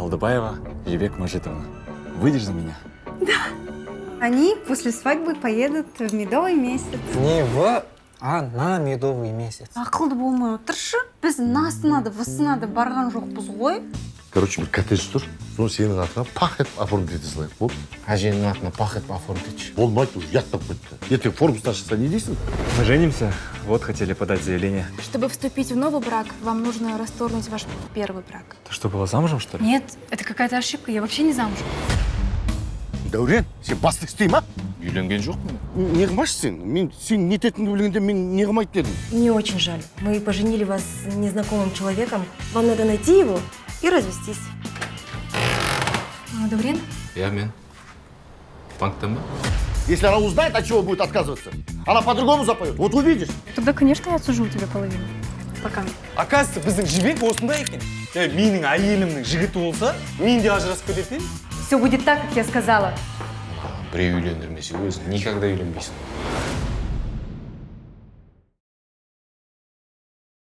Алдыбаева Жибек Мажитовна. Выйдешь за меня? Они после свадьбы поедут в медовый месяц. Не в, а на медовый месяц. Ақылды болмай отыршы. Біз насына да высына да барған жоқпыз ғой. Короче, бір коттедж тұр. Соны сенің атына пах етіп оформить ете салайық. Болды? Әженің атына пах етіп оформить. Болмайды, уже яттап кетті. Ертең Форбстан шықса не дейсің? Мы женимся. Вот хотели подать заявление. Чтобы вступить в новый брак, вам нужно расторгнуть ваш первый брак. Ты что, была замужем, что ли? Нет, это какая-то ошибка. Я вообще не замужем. Дәурен, сен бастық істейм, а? Үйленген жоқпын. Не қылмайсың сен? Мен сен не ететініңді білгенде мен не қылмайды дедім. Мне очень жаль. Мы поженили вас с незнакомым человеком. Вам надо найти его и развестись. Даурен? Я мен. Банктан ба? Если она узнает, от чего будет отказываться, она по-другому запоет. Вот увидишь. Тогда, конечно, я отсужу у тебя половину. Пока. Оказывается, біздің жібек осындай екен. Менің әйелімнің жігіті болса, мен де ажырасып кететін. Все будет так, как я сказала. Біреу үйлендірмесе өзің никогда үйленбейсің.